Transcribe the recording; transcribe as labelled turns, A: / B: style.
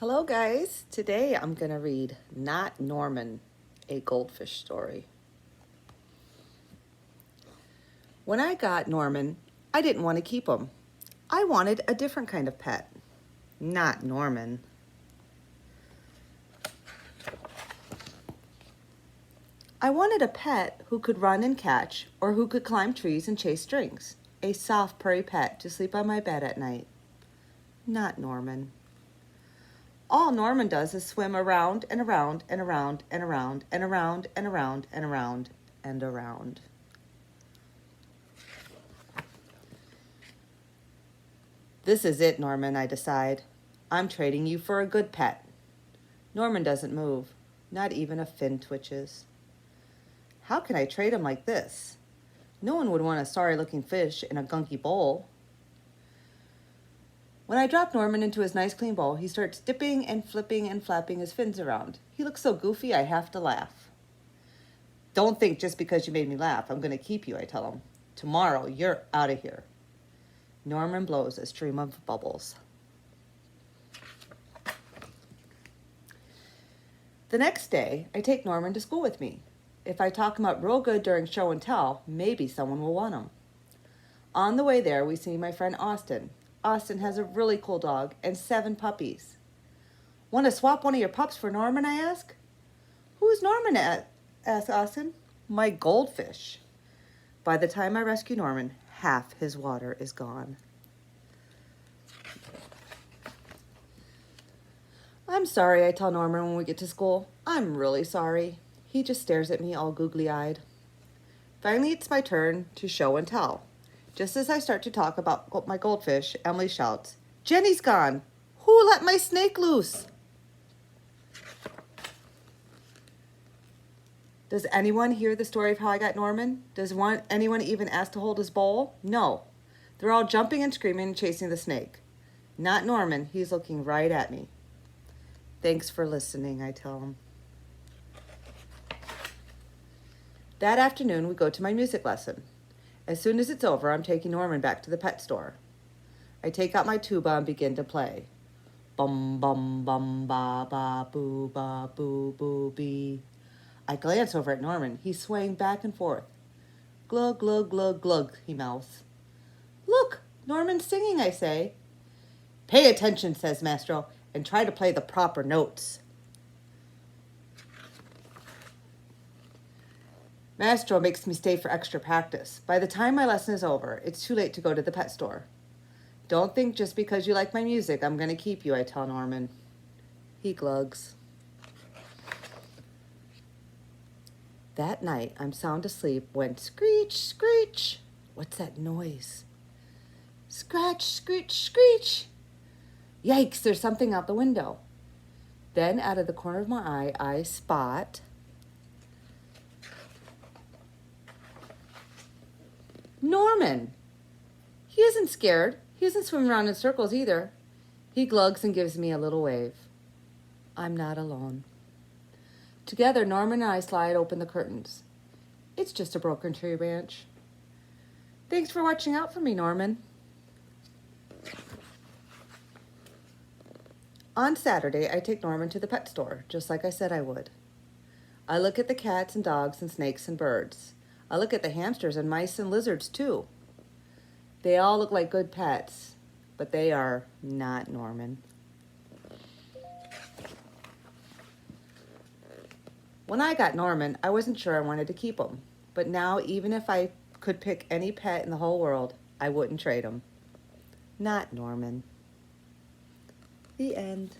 A: Hello guys, today I'm going to read Not Norman, a goldfish story. When I got Norman, I didn't want to keep him. I wanted a different kind of pet, not Norman. I wanted a pet who could run and catch or who could climb trees and chase strings. A soft purry pet to sleep on my bed at night. Not Norman. All Norman does is swim around and around and around and around and around and around and around and around. This is it, Norman, I decide. I'm trading you for a good pet. Norman doesn't move. Not even a fin twitches. How can I trade him like this? No one would want a sorry-looking fish in a gunky bowl. When I drop Norman into his nice clean bowl, he starts dipping and flipping and flapping his fins around. He looks so goofy, I have to laugh. Don't think just because you made me laugh, I'm going to keep you, I tell him. Tomorrow, you're out of here. Norman blows a stream of bubbles. The next day, I take Norman to school with me. If I talk him up real good during show and tell, maybe someone will want him. On the way there, we see my friend Austin. Austin has a really cool dog and 7 puppies. Want to swap one of your pups for Norman, I ask? Who's Norman, asks Austin. My goldfish. By the time I rescue Norman, half his water is gone. I'm sorry, I tell Norman when we get to school. I'm really sorry. He just stares at me all googly-eyed. Finally, it's my turn to show and tell. Just as I start to talk about my goldfish, Emily shouts, "Jenny's gone! Who let my snake loose?" Does anyone hear the story of how I got Norman? Does anyone even ask to hold his bowl? No. They're all jumping and screaming and chasing the snake. Not Norman. He's looking right at me. Thanks for listening, I tell him. That afternoon, we go to my music lesson. As soon as it's over, I'm taking Norman back to the pet store. I take out my tuba and begin to play. Bum, bum, bum, ba, ba, boo, ba, boo, boo, bee. I glance over at Norman. He's swaying back and forth. Glug, glug, glug, glug, he mouths. Look, Norman's singing, I say. Pay attention, says Mastro, and try to play the proper notes. Mastro makes me stay for extra practice. By the time my lesson is over, it's too late to go to the pet store. Don't think just because you like my music, I'm going to keep you, I tell Norman. He glugs. That night, I'm sound asleep when screech, screech. What's that noise? Scratch, screech, screech. Yikes, there's something out the window. Then out of the corner of my eye, I spot Norman. He isn't scared. He isn't swimming around in circles either. He glugs and gives me a little wave. I'm not alone. Together, Norman and I slide open the curtains. It's just a broken tree branch. Thanks for watching out for me, Norman. On Saturday, I take Norman to the pet store, just like I said I would. I look at the cats and dogs and snakes and birds. I look at the hamsters and mice and lizards, too. They all look like good pets, but they are not Norman. When I got Norman, I wasn't sure I wanted to keep him. But now, even if I could pick any pet in the whole world, I wouldn't trade him. Not Norman. The end.